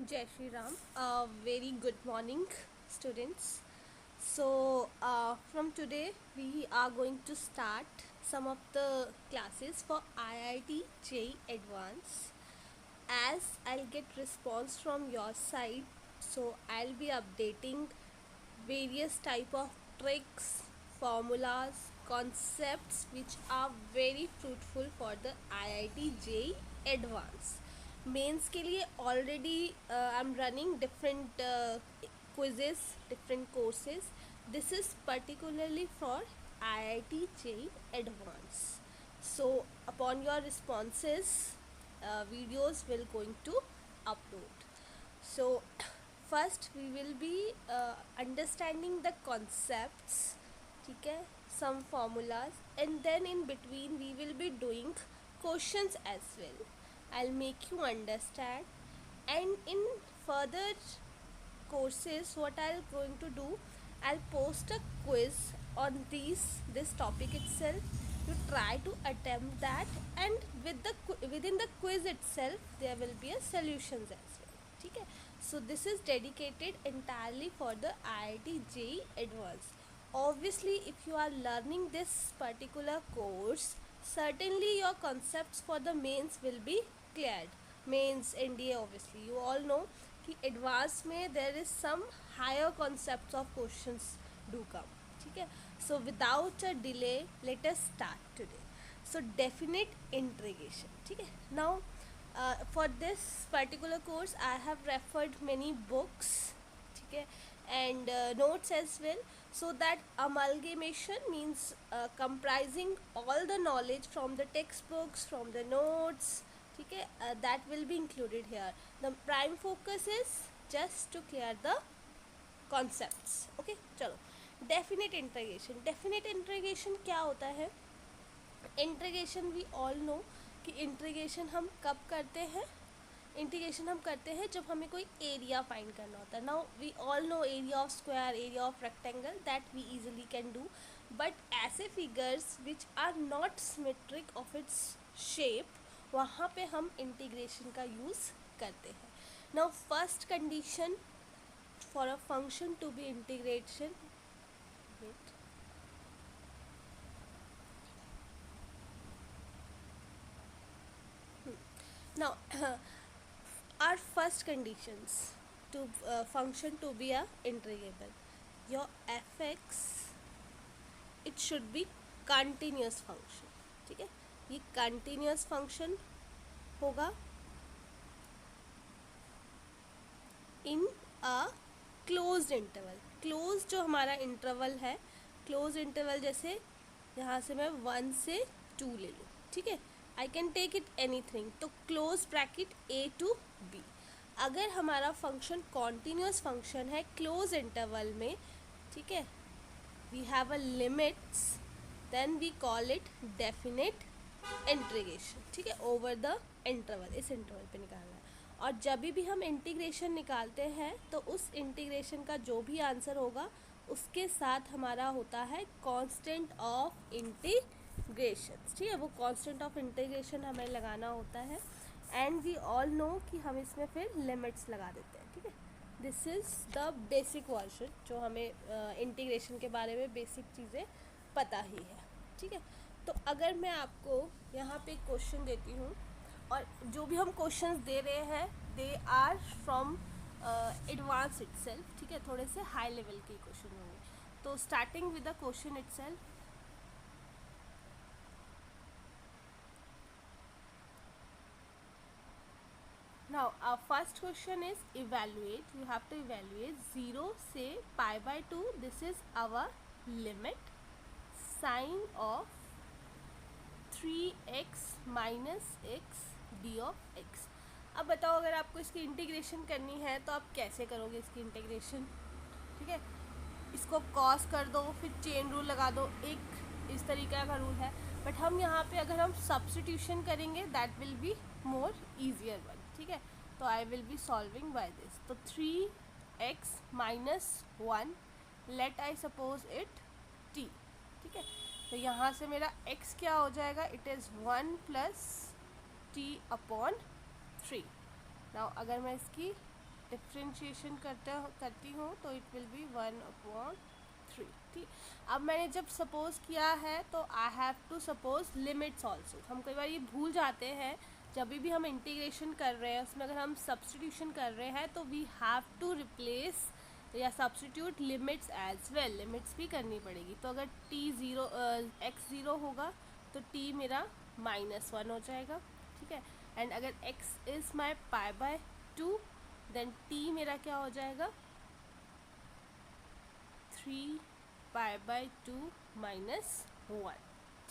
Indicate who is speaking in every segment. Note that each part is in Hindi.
Speaker 1: Jai Shri Ram. Very good morning, students. So, from today, we are going to start some of the classes for IIT JEE Advance. As I'll get response from your side, so I'll be updating various type of tricks, formulas, concepts which are very fruitful for the IIT JEE Advance. Mains के लिए already I am running different quizzes, different courses. This is particularly for IIT JEE Advance. So upon your responses, videos will going to upload. So first we will be understanding the concepts, ठीक है, some formulas, and then in between we will be doing questions as well. I'll make you understand, and in further courses what I'll going to do, I'll post a quiz on this topic itself. You try to attempt that, and within the quiz itself there will be a solutions as well, ठीक है. So this is dedicated entirely for the IIT JEE Advanced. Obviously if you are learning this particular course, certainly your concepts for the mains will be cleared. Mains NDA, obviously you all know कि एडवांस में there is some higher concept of questions do come, ठीक है. So without a delay let us start today. So definite integration, ठीक है. Now for this particular course I have referred many books, ठीक है, and notes as well, so that amalgamation means comprising all the knowledge from the textbooks, from the notes, ठीक है, that will be included here. The prime focus is just to clear the concepts. okay, चलो definite integration क्या होता है. इंटीग्रेशन वी ऑल नो कि इंटीग्रेशन हम कब करते हैं. इंटीग्रेशन हम करते हैं जब हमें कोई एरिया फाइंड करना होता है. Now we all know area of square, area of rectangle, that we easily can do. But ऐसे figures which are not symmetric of its shape, वहाँ पे हम इंटीग्रेशन का यूज़ करते हैं. Now first condition for a function to be integration, now our first conditions to function to be a integrable. Your fx, it should be continuous function, ठीक है. ये continuous function होगा in a closed interval. closed जो हमारा interval है, closed interval जैसे यहाँ से मैं 1 से 2 ले लूँ, ठीक है. I can take it anything. तो close bracket a to b. अगर हमारा फंक्शन कॉन्टीन्यूस फंक्शन है क्लोज इंटरवल में, ठीक है, we have a limits, then we call it definite integration, ठीक है, ओवर द इंटरवल. इस इंटरवल पे निकालना है. और जब भी हम इंटीग्रेशन निकालते हैं तो उस इंटीग्रेशन का जो भी आंसर होगा उसके साथ हमारा होता है कांस्टेंट ऑफ इंटीग्रेशन, ठीक है. वो कांस्टेंट ऑफ इंटीग्रेशन हमें लगाना होता है, एंड वी ऑल नो कि हम इसमें फिर लिमिट्स लगा देते हैं, ठीक है. This is the basic version जो हमें इंटीग्रेशन के बारे में बेसिक चीज़ें पता ही है, ठीक है. तो अगर मैं आपको यहाँ पे क्वेश्चन देती हूँ, और जो भी हम क्वेश्चंस दे रहे हैं they are from advance itself, ठीक है, थोड़े से हाई लेवल के क्वेश्चन होंगे. तो starting with the question itself, now our first question is evaluate. You have to evaluate 0 से pi by 2. this is our limit. Sine of 3x minus x d of x. अब बताओ अगर आपको इसकी इंटीग्रेशन करनी है तो आप कैसे करोगे इसकी इंटीग्रेशन, ठीक है. इसको कॉस कर दो, फिर चेन रूल लगा दो, एक इस तरीके का रूल है. बट हम यहाँ पे अगर हम सब्स्टिट्यूशन करेंगे that will be more easier one, ठीक है. तो I will be solving by this. तो 3x minus 1, let I suppose it t, ठीक है. तो यहाँ से मेरा x क्या हो जाएगा, it is 1 plus t upon 3. Now अगर मैं इसकी डिफ्रेंशिएशन करती हूँ तो इट विल बी 1/3। ठीक, अब मैंने जब सपोज किया है तो I have to suppose limits also. हम कई बार ये भूल जाते हैं जब भी हम इंटीग्रेशन कर रहे हैं, उसमें अगर हम सब्सटीट्यूशन कर रहे हैं तो वी हैव टू रिप्लेस या substitute limits as well, limits भी करनी पड़ेगी। तो अगर x 0 होगा तो t मेरा -1 हो जाएगा। ठीक है, एंड अगर x is my π/2 then t मेरा क्या हो जाएगा 3π/2 -1।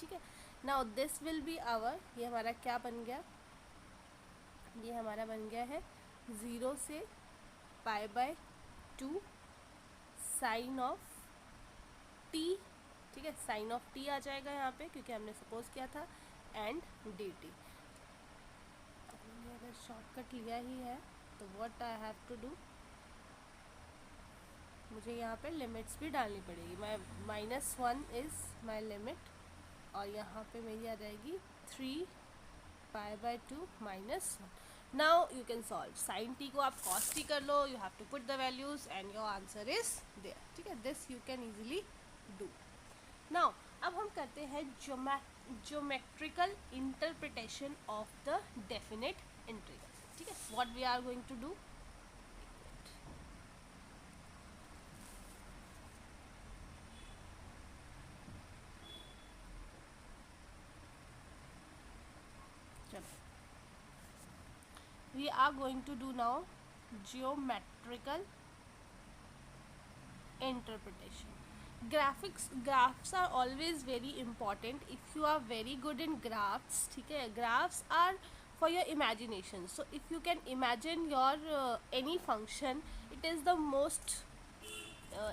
Speaker 1: ठीक है, now this will be our, ये हमारा क्या बन गया, ये हमारा बन गया है 0 से π/2 साइन ऑफ t। ठीक है, साइन ऑफ t आ जाएगा यहाँ पे क्योंकि हमने सपोज किया था, एंड dt। अगर शॉर्टकट लिया ही है तो what I have to do, मुझे यहाँ पे लिमिट्स भी डालनी पड़ेगी। माई -1 इज़ माई लिमिट और यहाँ पे मेरी आ जाएगी 3π/2 -1। Now you can solve, sine T को आप कॉस टी कर लो, you have to put the values and your answer is there. ठीक है, this you can easily do. Now अब हम करते हैं geometrical interpretation of the definite integral. ठीक है, what we are going to do, we are going to do now geometrical interpretation. Graphs are always very important if you are very good in graphs. ठीक है, graphs are for your imagination, so if you can imagine your any function, it is the most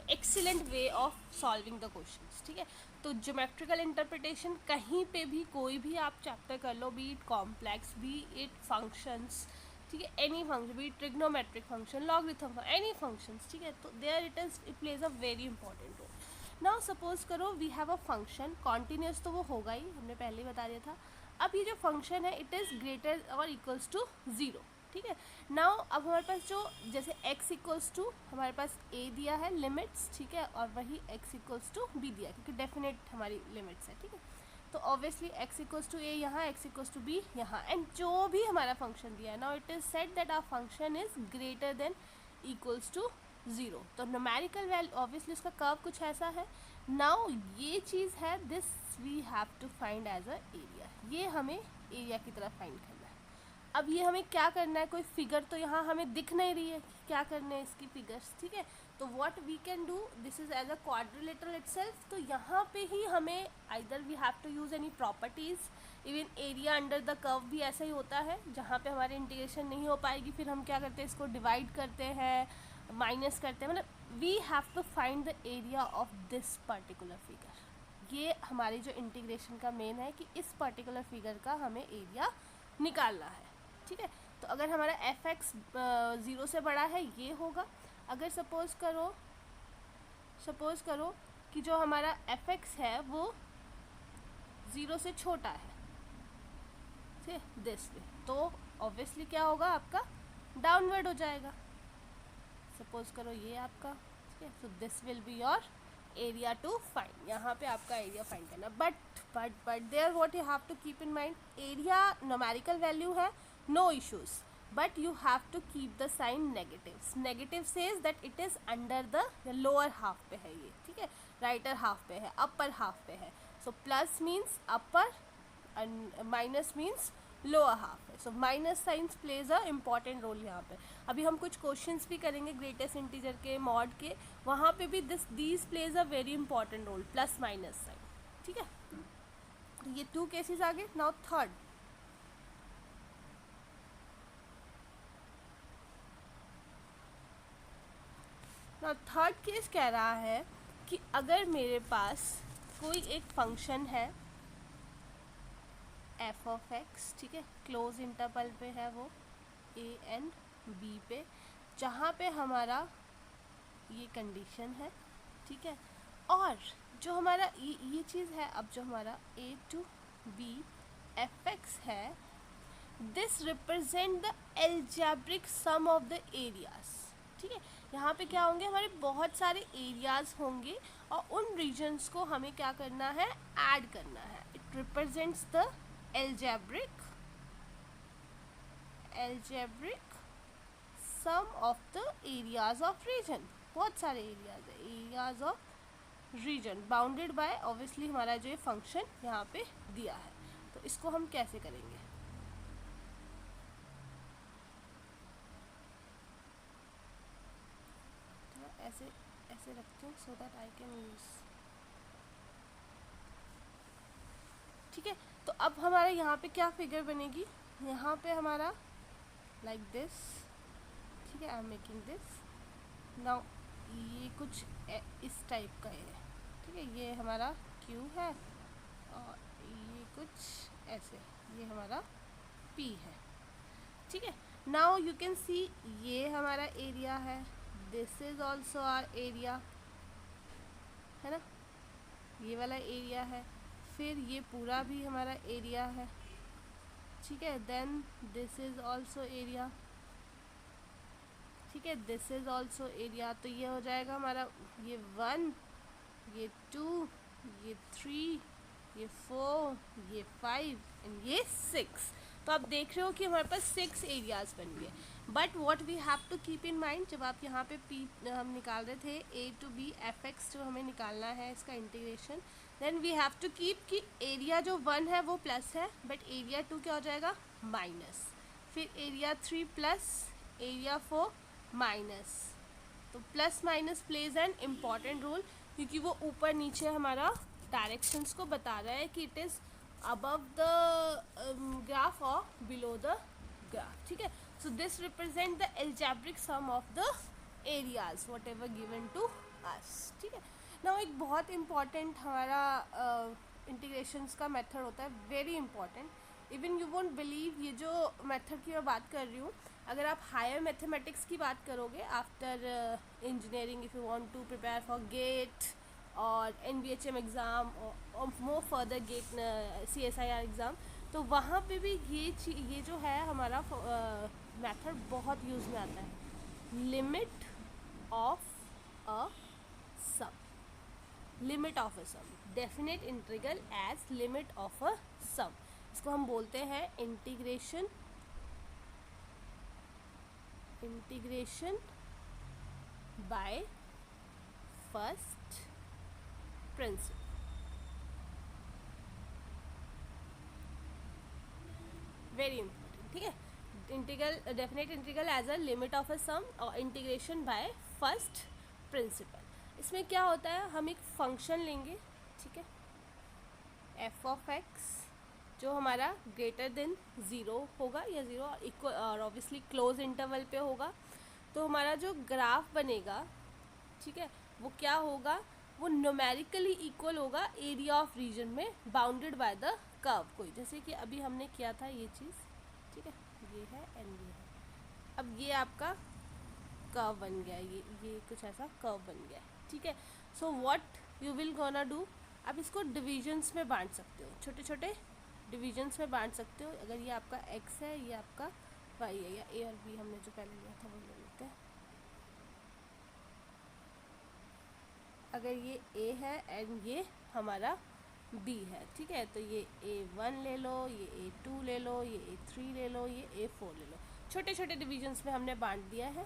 Speaker 1: excellent way of solving the questions. ठीक है, तो ज्योमेट्रिकल इंटरप्रिटेशन कहीं पे भी कोई भी आप चैप्टर कर लो, be it complex, be it functions, ठीक है, any function, be trigonometric function, logarithm, any functions. ठीक है, तो there it plays a very important role. Now suppose करो we have a function, continuous तो वो होगा ही, हमने पहले ही बता दिया था। अब ये जो फंक्शन है इट इज़ ग्रेटर और इक्वल्स टू 0। ठीक है, नाउ अब हमारे पास जो जैसे x इक्वल्स टू हमारे पास a दिया है लिमिट्स, ठीक है, और वही x इक्वल्स टू b दिया है क्योंकि डेफिनेट हमारी लिमिट्स है। ठीक है, तो obviously x equals to a यहाँ, x इक्वल्स टू b यहाँ, एंड जो भी हमारा फंक्शन दिया है, now it is said that our function is greater than equals to 0। तो न्यूमेरिकल वैल्यू ऑब्वियसली उसका कर्व कुछ ऐसा है। नाउ ये चीज़ है, this we have to find as a area, ये हमें एरिया की तरह फाइंड करना है। अब ये हमें क्या करना है, कोई फिगर तो यहाँ हमें दिख नहीं रही है, क्या करने हैं इसकी फिगर्स। ठीक है, तो what we can do, this is as a quadrilateral itself, तो यहाँ पे ही हमें either we have to use any properties, even area under the curve भी ऐसा ही होता है, जहाँ पे हमारे इंटीग्रेशन नहीं हो पाएगी फिर हम क्या करते हैं, इसको डिवाइड करते हैं, माइनस करते हैं, मतलब we have to find the area of this particular figure. ये हमारी जो इंटीग्रेशन का मेन है कि इस पर्टिकुलर फिगर का हमें एरिया निकालना है। ठीक है, तो अगर हमारा fx 0 से बड़ा है ये होगा। अगर सपोज़ करो कि जो हमारा fx है वो 0 से छोटा है, ठीक है, दिस वे, तो ऑब्वियसली क्या होगा, आपका डाउनवर्ड हो जाएगा। सपोज करो ये आपका, ठीक है, so this will be your area to find, यहाँ पे आपका एरिया फाइंड करना। But there what you have to keep in mind, area numerical value है, no issues, but you have to keep the sign negatives. Negative says that it is under the lower half पे है ये, ठीक है, राइटर हाफ पे है, अपर हाफ पे है, so plus means upper and minus means lower half है, सो माइनस साइंस प्लेज अ इम्पॉर्टेंट रोल यहाँ पे। अभी हम कुछ क्वेश्चंस भी करेंगे ग्रेटेस्ट इंटीजर के, मॉड के, वहाँ पे भी these plays a very important role, plus minus sign. ठीक है, तो ये 2 केसेस आ गए। नाउ थर्ड केस कह रहा है कि अगर मेरे पास कोई एक फंक्शन है एफ ऑफ एक्स, ठीक है, क्लोज इंटरवल पे है वो ए एंड बी पे, जहाँ पे हमारा ये कंडीशन है, ठीक है, और जो हमारा ये चीज़ है, अब जो हमारा ए टू बी एफ एक्स है, this represent the algebraic sum of the areas. ठीक है, यहाँ पे क्या होंगे, हमारे बहुत सारे एरियाज़ होंगे और उन रीजन्स को हमें क्या करना है, ऐड करना है. It represents the algebraic sum of the areas of region. बहुत सारे एरियाज है, areas of region bounded by obviously हमारा जो ये फंक्शन यहाँ पे दिया है. तो इसको हम कैसे करेंगे, तो ऐसे ऐसे रखती हूँ so that I can use. ठीक है, तो अब हमारे यहाँ पे क्या फिगर बनेगी, यहाँ पे हमारा लाइक दिस. ठीक है, I am making this now. ये कुछ इस टाइप का है. ठीक है, ये हमारा Q है और ये कुछ ऐसे, ये हमारा P है. ठीक है, नाउ यू कैन सी ये हमारा एरिया है, this is also our area, है ना, ये वाला एरिया है. फिर ये पूरा भी हमारा एरिया है. ठीक है, then this is also area. ठीक है, दिस इज ऑल्सो एरिया. तो ये हो जाएगा हमारा ये 1, ये 2, ये 3, ये 4, ये 5 एंड ये 6. तो आप देख रहे हो कि हमारे पास 6 एरियाज बन गए. But what we have to keep in mind, जब आप यहाँ पे P हम निकाल रहे थे A to B fx जो हमें निकालना है इसका integration, then we have to keep कि एरिया जो 1 है वो प्लस है, बट एरिया 2 क्या हो जाएगा, माइनस. फिर एरिया 3 प्लस, एरिया 4 माइनस. तो plus minus plays an important role, क्योंकि वो ऊपर नीचे हमारा डायरेक्शंस को बता रहा है कि it is above the graph or below the graph. ठीक है, so this represent the algebraic sum of the areas whatever given to us. ठीक है, now एक बहुत important हमारा integrations का method होता है, very important. even you won't believe, ये जो method की मैं बात कर रही हूँ, अगर आप higher mathematics की बात करोगे after engineering, if you want to prepare for GATE और NBHM एग्ज़ाम और more further GATE CSIR exam, तो वहाँ पे भी ये जो है हमारा मेथड बहुत यूज़ में आता है. Limit of a sum, limit of a sum, definite integral as limit of a sum. इसको हम बोलते हैं integration by first principle. Very important. ठीक है, integral, definite integral as a limit of a sum और इंटीग्रेशन बाय फर्स्ट प्रिंसिपल. इसमें क्या होता है, हम एक फंक्शन लेंगे. ठीक है, एफ ऑफ एक्स जो हमारा ग्रेटर देन 0 होगा या 0 और इक्वल और ऑब्वियसली क्लोज इंटरवल पे होगा. तो हमारा जो ग्राफ बनेगा, ठीक है, वो क्या होगा, वो न्यूमेरिकली इक्वल होगा एरिया ऑफ रीजन में बाउंडेड बाय द कर्व. कोई जैसे कि अभी हमने किया था ये चीज़. ठीक है, ये है एंड ये है. अब ये आपका कर्व बन गया, ये कुछ ऐसा कर्व बन गया. ठीक है, so what you will gonna do, आप इसको डिविजन्स में बांट सकते हो, छोटे छोटे डिविजन्स में बांट सकते हो. अगर ये आपका x है, ये आपका y है, या a और b हमने जो पहले लिया था वो ले लेते हैं. अगर ये a है एंड ये हमारा b है. ठीक है, तो ये a1 ले लो, ये a2 ले लो, ये a3 ले लो, ये a4 ले लो. छोटे छोटे डिविजन्स में हमने बांट दिया है.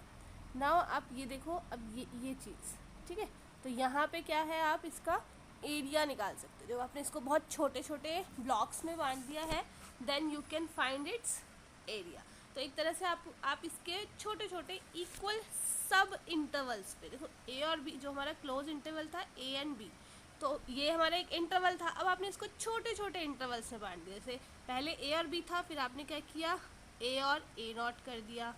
Speaker 1: नाउ आप ये देखो, अब ये चीज़. ठीक है, तो यहाँ पे क्या है, आप इसका एरिया निकाल सकते हो. जब आपने इसको बहुत छोटे छोटे ब्लॉक्स में बांट दिया है, then you can find its area. तो एक तरह से आप इसके छोटे छोटे इक्वल सब इंटरवल्स पे देखो, ए और बी जो हमारा क्लोज इंटरवल था ए एंड बी, तो ये हमारा एक इंटरवल था. अब आपने इसको छोटे छोटे इंटरवल्स में बांट दिया. जैसे पहले ए और बी था, फिर आपने क्या किया, ए और A0 कर दिया,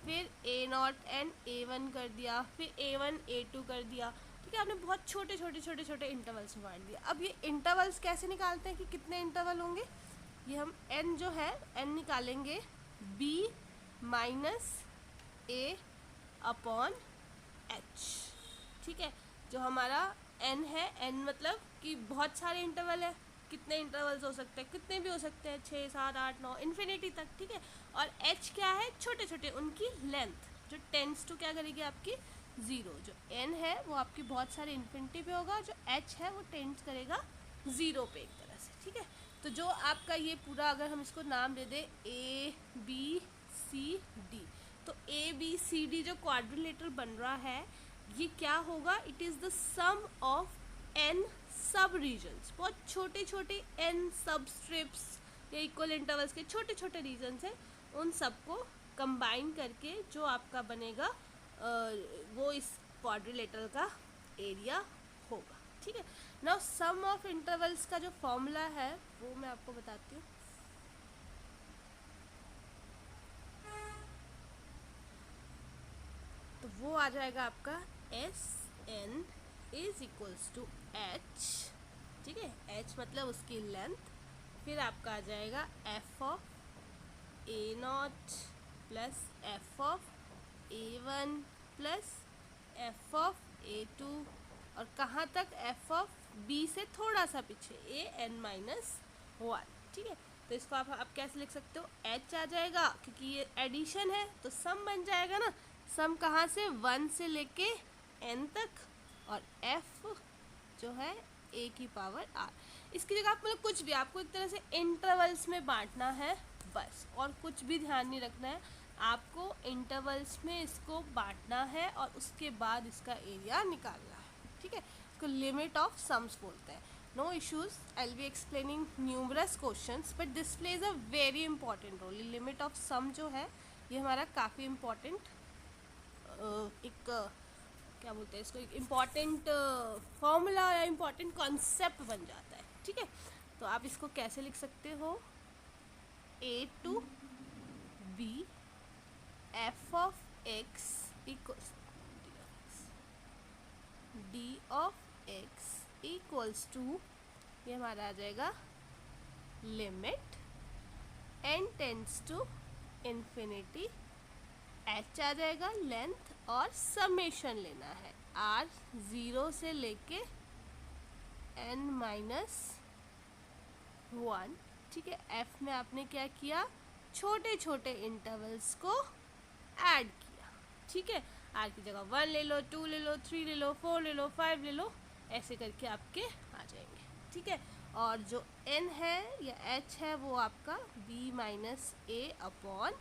Speaker 1: फिर A0 एंड A1 कर दिया, फिर A1 A2 कर दिया. ठीक है, आपने बहुत छोटे छोटे छोटे छोटे इंटरवल्स में बांट दिया. अब ये इंटरवल्स कैसे निकालते हैं कि कितने इंटरवल होंगे, ये हम n जो है n निकालेंगे b माइनस a अपॉन h. ठीक है, जो हमारा n है, n मतलब कि बहुत सारे इंटरवल है. कितने इंटरवल्स हो सकते हैं, कितने भी हो सकते हैं, 6 7 8 9 इन्फिनिटी तक. ठीक है, और h क्या है, छोटे छोटे उनकी लेंथ. जो टेंस टू क्या करेगी आपकी 0, जो n है वो आपकी बहुत सारे इन्फिनिटी पे होगा, जो h है वो टेंस करेगा 0 पे एक तरह से, ठीक है। तो जो आपका ये पूरा अगर हम इसको नाम दे दें A B C D, तो A B C D जो क्वाड्रिलेटरल बन रहा है ये क्या होगा, it is the sum of n sub regions, बहुत छोटे छोटे n सब स्ट्रिप्स या इक्वल इंटरवल्स के छोटे छोटे रीजन्स हैं, उन सबको कंबाइन करके जो आपका बनेगा वो इस क्वाड्रिलेटरल का एरिया होगा, ठीक है। नाउ सम ऑफ इंटरवल्स का जो फॉर्मूला है वो मैं आपको बताती हूँ। तो वो आ जाएगा आपका s n is equals to h, ठीक है, एच मतलब उसकी लेंथ, फिर आपका आ जाएगा f of a naught plus f of a one plus f of a two, और कहाँ तक, एफ ऑफ बी से थोड़ा सा पीछे ए एन माइनस वन, ठीक है। तो इसको आप कैसे लिख सकते हो, एच आ जाएगा क्योंकि ये एडिशन है तो सम बन जाएगा ना, सम कहाँ से 1 से लेके n तक, और f जो है a की पावर r। इसकी जगह आप मतलब कुछ भी, आपको एक तरह से इंटरवल्स में बांटना है बस, और कुछ भी ध्यान नहीं रखना है, आपको इंटरवल्स में इसको बांटना है और उसके बाद इसका एरिया निकालना है, ठीक है। इसको लिमिट ऑफ सम्स बोलते हैं। No issues, I will be explaining numerous questions, but this plays a very important role. Limit of sum जो है ये हमारा काफ़ी इम्पॉर्टेंट एक क्या बोलते हैं इसको, एक इम्पॉर्टेंट फॉर्मूला या इम्पॉर्टेंट कॉन्सेप्ट बन जाता है, ठीक है। तो आप इसको कैसे लिख सकते हो, a to b f of x equals d of x equals to, ये हमारा आ जाएगा limit n tends to infinity, h आ जाएगा लेंथ, और समेशन लेना है r 0 से लेके n माइनस 1, ठीक है। f में आपने क्या किया, छोटे छोटे इंटरवल्स को ऐड किया, ठीक है। r की जगह 1 ले लो, 2 ले लो, 3 ले लो, 4 ले लो, 5 ले लो, ऐसे करके आपके आ जाएंगे, ठीक है। और जो n है या h है वो आपका b माइनस a अपॉन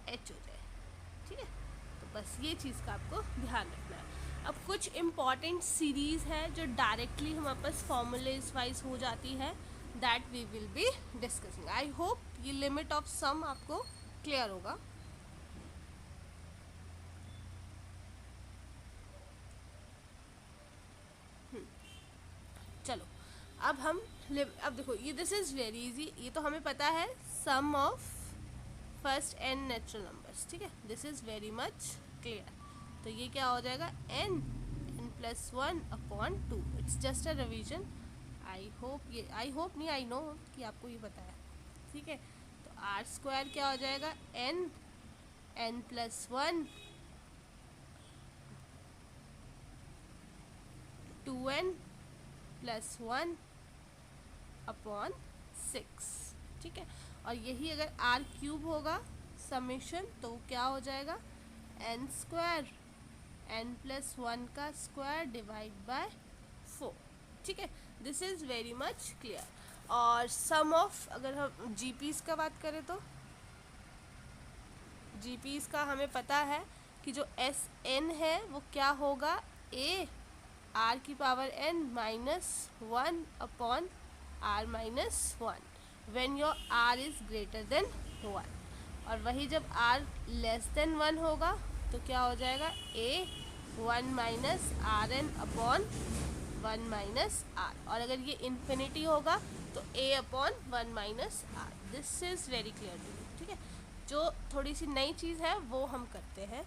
Speaker 1: h हो जाए, ठीक है। तो बस ये चीज़ का आपको ध्यान रखना है। अब कुछ इम्पॉर्टेंट सीरीज़ है जो डायरेक्टली हमारे पास फॉर्मूलेज वाइज हो जाती है, that we will be discussing. I hope ये लिमिट ऑफ सम आपको क्लियर होगा। चलो अब देखो, ये दिस इज़ वेरी इजी, ये तो हमें पता है, sum of first n natural numbers, ठीक है, this is very much clear. तो ये क्या हो जाएगा, n plus 1 upon 2, it's just a revision. I hope नहीं, आई नो कि आपको ये पता है, ठीक है। तो आर स्क्वायर क्या हो जाएगा, n plus 1 2n plus 1 upon 6, ठीक है। और यही अगर r क्यूब होगा समेशन, तो क्या हो जाएगा, n स्क्वायर n प्लस 1 का स्क्वायर डिवाइड बाय 4, ठीक है। This is very much clear. और सम ऑफ, अगर हम जीपीज़ का बात करें तो जीपीज़ का हमें पता है कि जो एस एन है वो क्या होगा, a r की power n minus 1 upon r minus 1 when your r is greater than 1। और वही जब r लेस देन 1 होगा तो क्या हो जाएगा, a 1 minus r n upon 1 minus r, और अगर ये इन्फिनिटी होगा तो a upon 1 minus r। This is very clear to you, ठीक है। जो थोड़ी सी नई चीज़ है वो हम करते हैं।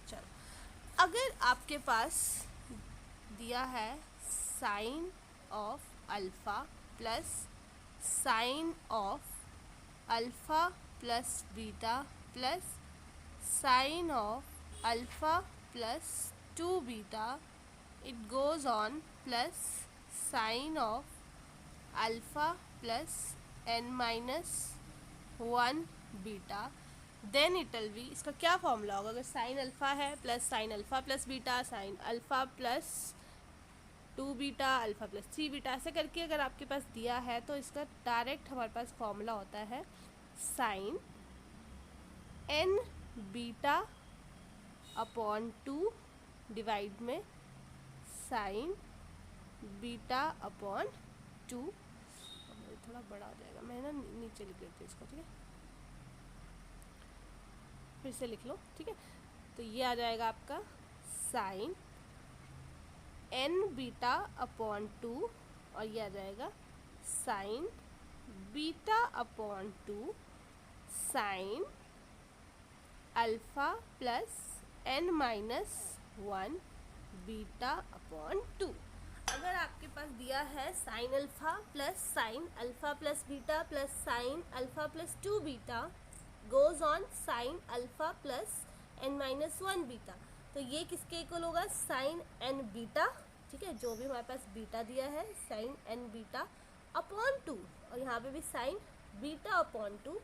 Speaker 1: चलो, अगर आपके पास दिया है sine of alpha plus sine of alpha plus beta plus sine of alpha plus 2 beta it goes on plus sine of alpha plus n minus 1 beta, then it will be, इसका क्या फॉर्मूला होगा? अगर साइन अल्फ़ा है plus sine alpha plus beta, sine alpha plus 2 beta, alpha plus 3 beta, ऐसे करके अगर आपके पास दिया है तो इसका डायरेक्ट हमारे पास फॉर्मूला होता है sine n beta upon 2 divide में साइन बीटा अपॉन 2, थोड़ा बड़ा हो जाएगा, मैं ना नीचे लिख देती हूँ इसको, ठीक है, फिर से लिख लो, ठीक है। तो ये आ जाएगा आपका साइन n बीटा अपॉन 2 और ये आ जाएगा sign beta upon 2 sign alpha plus n minus 1 beta upon 2। अगर आपके पास दिया है sign alpha plus beta plus sine alpha plus 2 beta goes on sign alpha plus n minus 1 beta, तो ये किसके इक्वल होगा? साइन n बीटा, ठीक है, जो भी हमारे पास बीटा दिया है साइन n बीटा अपॉन 2, और यहाँ पे भी साइन बीटा अपॉन 2,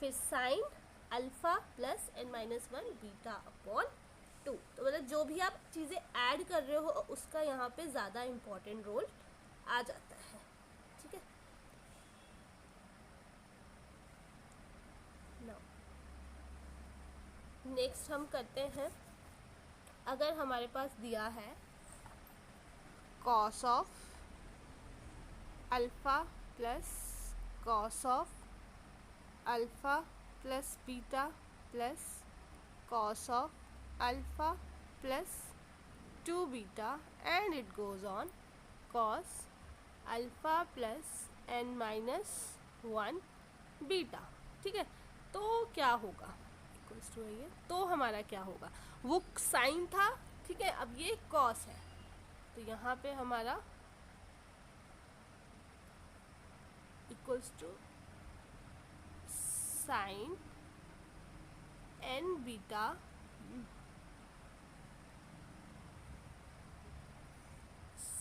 Speaker 1: फिर sign alpha plus n minus 1 beta upon 2। तो मतलब जो भी आप चीज़ें ऐड कर रहे हो उसका यहाँ पे ज़्यादा इम्पोर्टेंट रोल आ जाता है, ठीक है। नेक्स्ट हम करते हैं, अगर हमारे पास दिया है cos of alpha plus cos of alpha plus beta plus cos of alpha plus 2 beta and it goes on cos alpha plus n minus 1 beta, ठीक है। तो क्या होगा? इक्वल्स टू है ये, तो हमारा क्या होगा? वो साइन था, ठीक है, अब ये कॉस है, तो यहाँ पे हमारा equals to sine n beta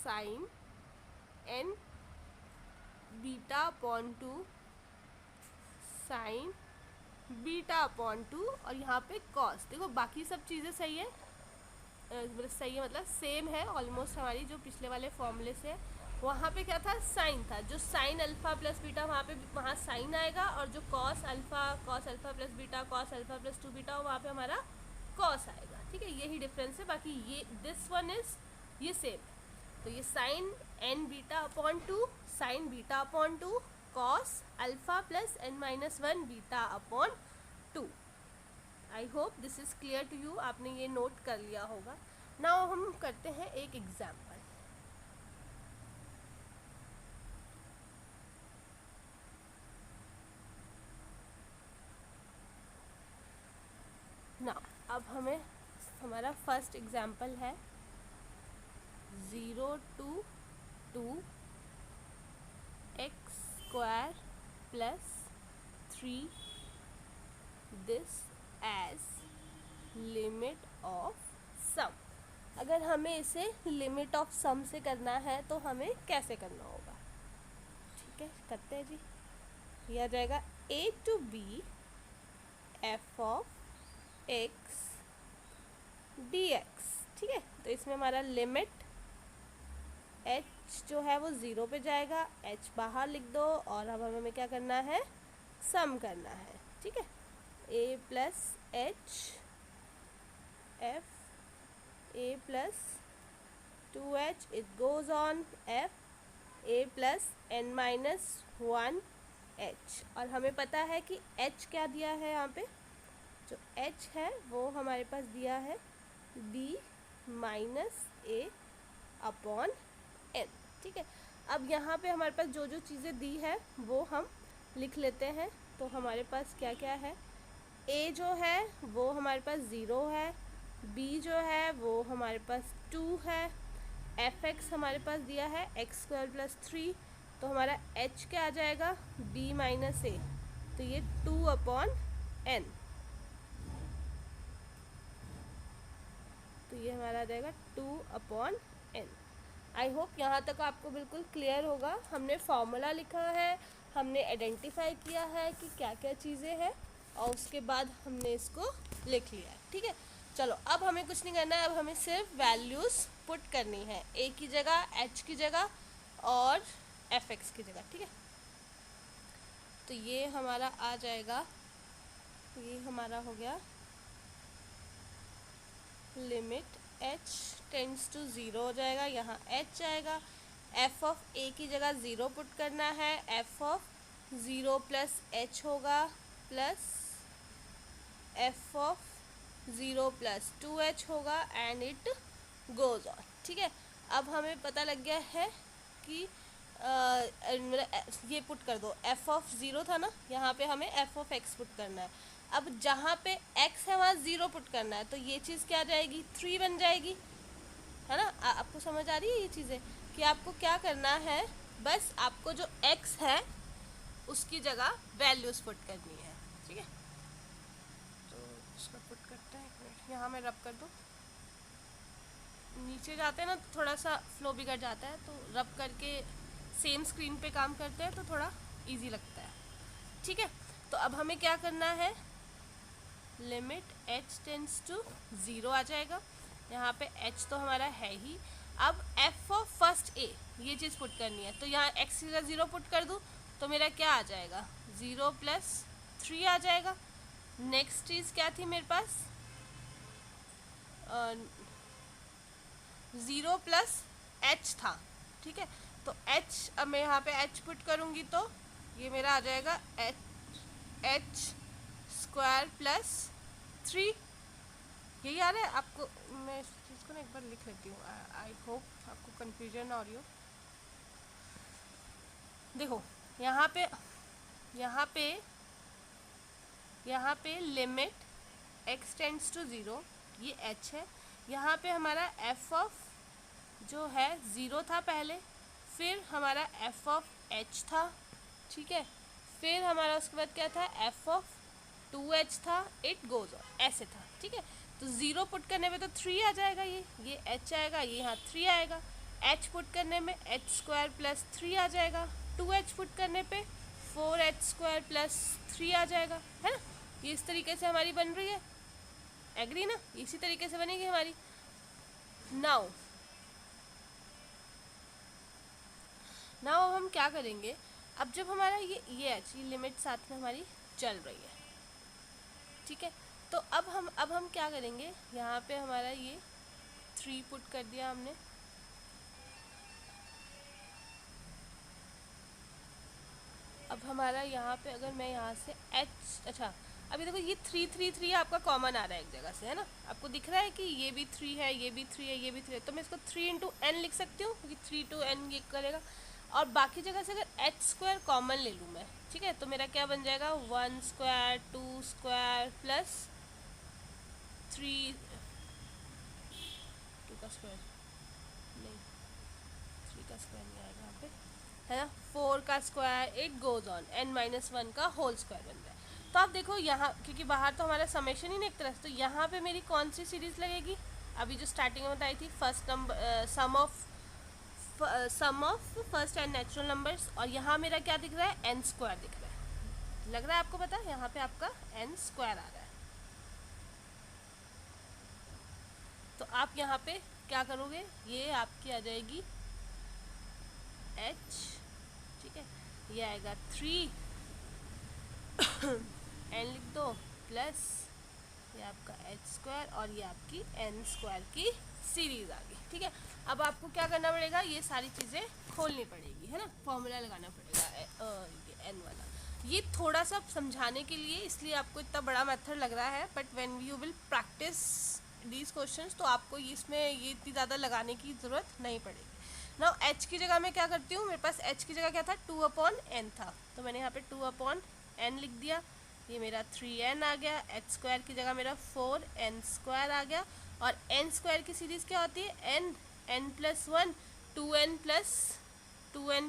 Speaker 1: sine n beta upon 2 sine beta upon 2 और यहाँ पे कॉस। देखो बाकी सब चीज़ें सही है, सही है मतलब सेम है ऑलमोस्ट हमारी जो पिछले वाले फॉर्मूले से। वहाँ पे क्या था? साइन था, जो साइन अल्फ़ा प्लस बीटा वहाँ साइन आएगा, और जो cos alpha plus beta cos alpha plus 2 beta वहाँ पे हमारा कॉस आएगा, ठीक है। यही डिफरेंस है, बाकी ये दिस वन इज़ ये सेम है। तो ये sine n beta upon 2 sine beta upon 2 cos alpha plus n minus 1 beta upon 2। I hope this is clear to you, आपने ये नोट कर लिया होगा। नाउ हम करते हैं एक एग्जाम्पल। नाउ अब हमारा फर्स्ट एग्जाम्पल है 0 to 2 x square plus 3 this as limit of sum। अगर हमें इसे लिमिट ऑफ सम से करना है तो हमें कैसे करना होगा? ठीक है, करते हैं जी। ये आ जाएगा a to b f of x dx, ठीक है। तो इसमें हमारा लिमिट h जो है वो 0 पे जाएगा, h बाहर लिख दो, और अब हमें क्या करना है? सम करना है, ठीक है। a plus h f a plus 2h it goes on f a प्लस n माइनस 1 h, और हमें पता है कि h क्या दिया है यहाँ पे? जो h है वो हमारे पास दिया है b माइनस a अपॉन n, ठीक है। अब यहाँ पे हमारे पास जो जो चीज़ें दी है वो हम लिख लेते हैं। तो हमारे पास क्या क्या है? a जो है वो हमारे पास 0 है, b जो है वो हमारे पास 2 है, fx हमारे पास दिया है x स्क्वायर प्लस 3, तो हमारा h क्या आ जाएगा? b माइनस a, तो ये 2 अपॉन n, तो ये हमारा आ जाएगा 2 अपॉन n। आई होप यहाँ तक आपको बिल्कुल क्लियर होगा। हमने फॉर्मूला लिखा है, हमने आइडेंटिफाई किया है कि क्या क्या चीज़ें हैं, और उसके बाद हमने इसको लिख लिया है। ठीक है, चलो अब हमें कुछ नहीं करना है, अब हमें सिर्फ वैल्यूज़ पुट करनी है, a की जगह, h की जगह और fx की जगह। ठीक है, तो ये हमारा आ जाएगा, ये हमारा हो गया लिमिट h टेंड्स टू 0 हो जाएगा, यहाँ h आएगा। f ऑफ a की जगह 0 पुट करना है, f ऑफ 0 प्लस h होगा, plus f of 0 plus 2h होगा, एंड इट गोज़ ऑन। ठीक है, अब हमें पता लग गया है कि ये पुट कर दो, f ऑफ 0 था ना, यहाँ पे हमें f ऑफ x पुट करना है। अब जहाँ पे x है वहाँ 0 पुट करना है, तो ये चीज़ क्या जाएगी, 3 बन जाएगी, है ना। आपको समझ आ रही है ये चीज़ें कि आपको क्या करना है, बस आपको जो x है उसकी जगह वैल्यूज पुट करनी है। ठीक है, तो इसको पुट करते हैं, एक मिनट, यहाँ मैं रब कर दूँ। नीचे जाते हैं ना तो थोड़ा सा फ्लो बिगड़ जाता है, तो रब करके सेम स्क्रीन पे काम करते हैं तो थोड़ा इजी लगता है। ठीक है, तो अब हमें क्या करना है, लिमिट h टेंड्स टू 0 आ जाएगा, यहाँ पे h तो हमारा है ही। अब f ऑफ फर्स्ट a ये चीज़ पुट करनी है, तो यहाँ x की जगह 0 पुट कर दूँ तो मेरा क्या आ जाएगा, 0 प्लस 3 आ जाएगा। नेक्स्ट चीज़ क्या थी मेरे पास, 0 प्लस h था। ठीक है, तो h, अब मैं यहाँ पे h पुट करूँगी तो ये मेरा आ जाएगा h स्क्वायर प्लस 3। यही आ रहा है आपको, मैं इस चीज़ को ना एक बार लिख लेती हूँ, आई होप आपको कन्फ्यूजन ना हो रही हो। देखो यहाँ पे यहाँ पे यहाँ पे लिमिट x टेंड्स टू 0, ये h है। यहाँ पे हमारा f ऑफ जो है 0 था पहले, फिर हमारा f ऑफ h था। ठीक है, फिर हमारा उसके बाद क्या था, f ऑफ 2h था, इट गोज ऑन, ऐसे था। ठीक है, तो 0 पुट करने में तो 3 आ जाएगा, ये h आएगा, ये यहाँ 3 आएगा। h पुट करने में h स्क्वायर प्लस 3 आ जाएगा, 2h पुट करने पे 4h स्क्वायर प्लस 3 आ जाएगा, है ना। ये इस तरीके से हमारी बन रही है, एग्री ना, इसी तरीके से बनेगी हमारी। नाउ अब हम क्या करेंगे, अब जब हमारा ये h ये लिमिट साथ में हमारी चल रही है, ठीक है, तो अब हम क्या करेंगे, यहाँ पे हमारा ये 3 पुट कर दिया हमने, अब हमारा यहाँ पे अगर मैं यहाँ से h, अच्छा अभी देखो ये 3 3 3 आपका कॉमन आ रहा है एक जगह से, है ना, आपको दिख रहा है कि ये भी 3 है, ये भी 3 है, ये भी 3 है, तो मैं इसको 3 इंटू n लिख सकती हूँ, क्योंकि 3 टू n ये करेगा। और बाकी जगह से अगर h स्क्वायर कॉमन ले लूँ मैं, ठीक है, तो मेरा क्या बन जाएगा, 1 स्क्वायर 2 स्क्वायर प्लस 3, 2 का स्क्वायर नहीं, 3 का स्क्वायर नहीं आएगा यहाँ पे, है ना, 4 का square, it goes on, n-1 का होल स्क्वायर बन रहा है। तो आप देखो यहाँ, क्योंकि बाहर तो हमारा समेशन ही नहीं एक तरह से, तो यहाँ पे मेरी कौन सी सीरीज़ लगेगी, अभी जो स्टार्टिंग में बताई थी, first number sum of first n natural numbers, और यहाँ मेरा क्या दिख रहा है, n स्क्वायर दिख रहा है, लग रहा है आपको पता है, यहाँ पे आपका n स्क्वायर आ रहा है। तो आप यहाँ पे क्या करोगे, ये आपकी आ जाएगी h, ठीक है, ये आएगा 3 n लिख दो, प्लस ये आपका h स्क्वायर, और ये आपकी n स्क्वायर की सीरीज आ गई। ठीक है, अब आपको क्या करना पड़ेगा, ये सारी चीज़ें खोलनी पड़ेगी, है ना, फॉर्मूला लगाना पड़ेगा n वाला। ये थोड़ा सा समझाने के लिए, इसलिए आपको इतना बड़ा मेथड लग रहा है, but when you will practice these questions तो आपको इसमें ये इतनी ज़्यादा लगाने की ज़रूरत नहीं पड़ेगी। ना h की जगह मैं क्या करती हूँ, मेरे पास h की जगह क्या था, 2/n था, तो मैंने यहाँ पे 2/n लिख दिया, ये मेरा 3n आ गया, h स्क्वायर की जगह मेरा 4n स्क्वायर आ गया, और n स्क्वायर की सीरीज़ क्या होती है, n प्लस 1, 2n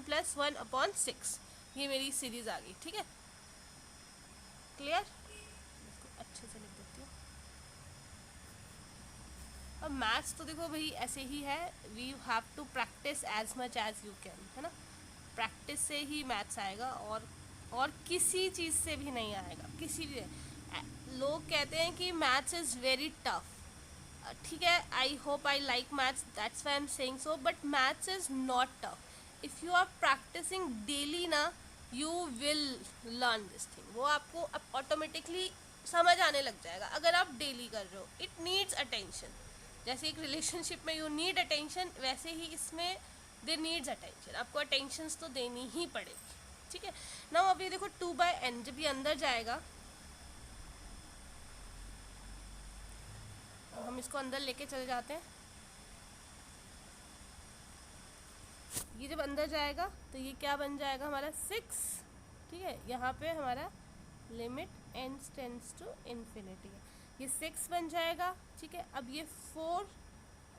Speaker 1: प्लस 1/6, ये मेरी सीरीज़ आ गई। ठीक है, क्लियर, इसको अच्छे से लिख देती हूँ। अब मैथ्स तो देखो भाई ऐसे ही है, we have to practice as much as you can, है ना। प्रैक्टिस से ही मैथ्स आएगा, और किसी चीज़ से भी नहीं आएगा, किसी भी। लोग कहते हैं कि मैथ्स इज़ वेरी टफ, ठीक है, I hope I like maths, that's why I am saying so, but maths is not tough if you are practising daily ना, you will learn this thing, वो आपको ऑटोमेटिकली समझ आने लग जाएगा अगर आप डेली कर रहे हो। इट नीड्स अटेंशन, जैसे एक रिलेशनशिप में यू नीड अटेंशन, वैसे ही इसमें दे नीड्स अटेंशन, आपको अटेंशन तो देनी ही पड़ेगी, ठीक है ना। अब ये देखो 2/n जब ये अंदर जाएगा, हम इसको अंदर लेके चले जाते हैं, ये जब अंदर जाएगा तो ये क्या बन जाएगा हमारा 6, ठीक है। यहाँ पे हमारा limit n tends to infinity है, ये 6 बन जाएगा, ठीक है। अब ये 4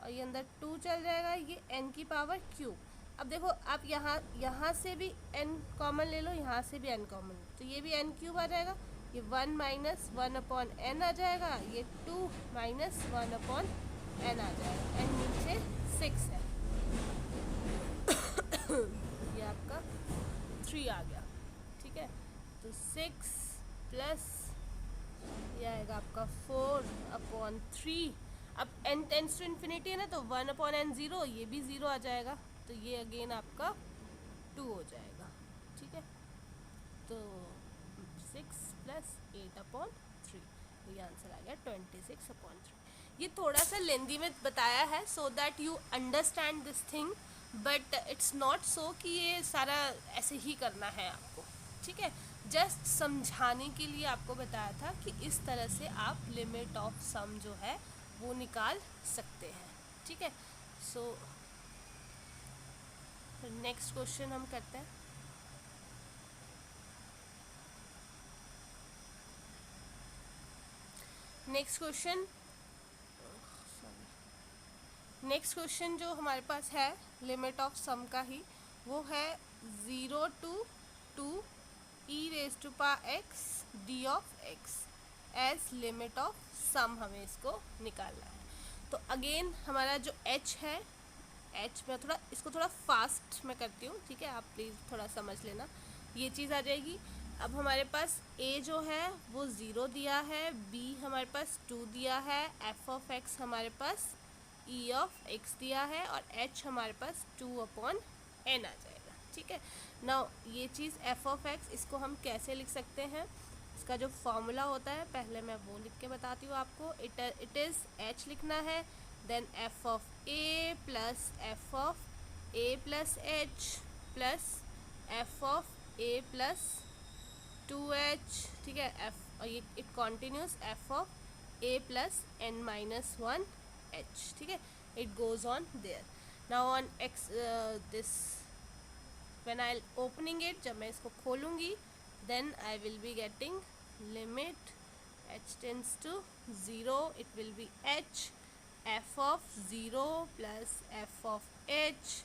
Speaker 1: और ये अंदर 2 चल जाएगा, ये n की पावर क्यूब। अब देखो आप यहाँ से भी n कॉमन ले लो, यहाँ से भी n कॉमन लो, तो ये भी n क्यूब आ जाएगा, ये 1 माइनस 1/n आ जाएगा, ये 2 माइनस 1/n आ जाएगा, n नीचे 6 है ये आपका 3 आ गया, ठीक है। तो 6 प्लस ये आएगा आपका 4/3। अब n टेंस टू इन्फिनिटी है ना, तो 1/n 0, ये भी 0 आ जाएगा, तो ये अगेन आपका 2 हो जाएगा, ठीक है। तो 6 प्लस 8/3, ये आंसर आ गया 26/3। ये थोड़ा सा लेंदी में बताया है so that you understand this thing, but it's not so कि ये सारा ऐसे ही करना है आपको, ठीक है। जस्ट समझाने के लिए आपको बताया था कि इस तरह से आप लिमिट ऑफ सम जो है वो निकाल सकते हैं, ठीक है। सो नेक्स्ट क्वेश्चन हम करते हैं। नेक्स्ट क्वेश्चन जो हमारे पास है लिमिट ऑफ सम का ही, वो है 0 to 2 e⁻x d of x as limit of sum, हमें इसको निकालना है। तो अगेन हमारा जो h है, h में थोड़ा इसको थोड़ा फास्ट में करती हूँ, ठीक है, आप प्लीज़ थोड़ा समझ लेना, ये चीज़ आ जाएगी। अब हमारे पास a जो है वो 0 दिया है, b हमारे पास 2 दिया है, f of x हमारे पास e of x दिया है, और h हमारे पास 2/n आ जाएगा, ठीक है। नाउ ये चीज़ f of x, इसको हम कैसे लिख सकते हैं, इसका जो फॉर्मूला होता है पहले मैं वो लिख के बताती हूँ आपको। इट इज़ h लिखना है, then f of a plus f of a plus h plus f of a plus 2h, ठीक है, f और ये it continues f of a प्लस n माइनस 1h, ठीक है, it goes on there. Now on x this when I opening it, जब मैं इसको खोलूँगी then I will be getting limit h tends to 0, it will be h f of 0 plus f of h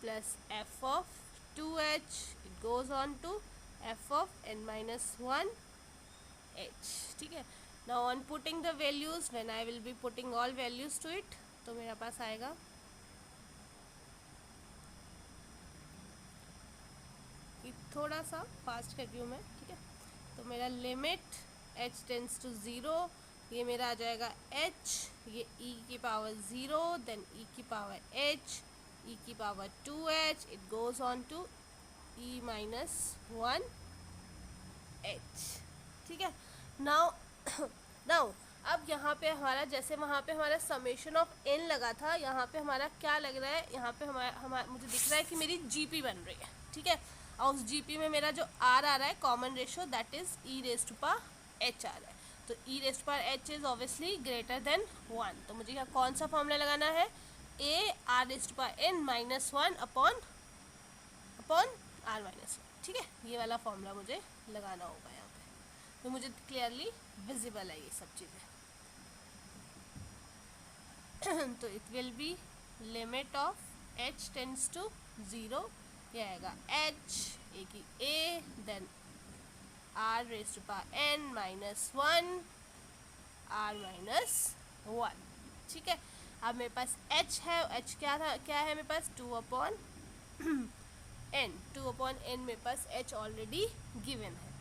Speaker 1: plus f of 2h, it goes on to f of n minus 1 h, ठीक है। now on putting the values, when I will be putting all values to it, तो मेरा पास आएगा थोड़ा सा फास्ट कर रही हूँ मैं, ठीक है। तो मेरा लिमिट h टेंस टू 0, ये मेरा आ जाएगा h, ये e की पावर 0, देन e की पावर h, e की power 2h, it goes on to e minus 1h, ठीक है। नाउ अब यहाँ पे हमारा, जैसे वहाँ पे हमारा समेशन ऑफ n लगा था, यहाँ पे हमारा क्या लग रहा है, यहाँ पे हमारा मुझे दिख रहा है कि मेरी जीपी बन रही है, ठीक है। और उस जीपी में मेरा जो r आ रहा है common ratio, that is e⁻h आ रहा है, तो e⁻h is obviously greater than 1, तो मुझे यहाँ कौन सा फॉर्मूला लगाना है, a r⁻n minus 1 upon r minus 1, ठीक है, ये वाला फॉर्मूला मुझे लगाना होगा यहाँ पे, तो मुझे क्लियरली विजिबल है ये सब चीज़ें। तो it will be limit of h tends to 0, ये आएगा h a की a, then r⁻n minus 1 r minus 1, ठीक है। अब मेरे पास h है, h क्या है मेरे पास 2/n, 2/n मेरे पास h ऑलरेडी गिवन है।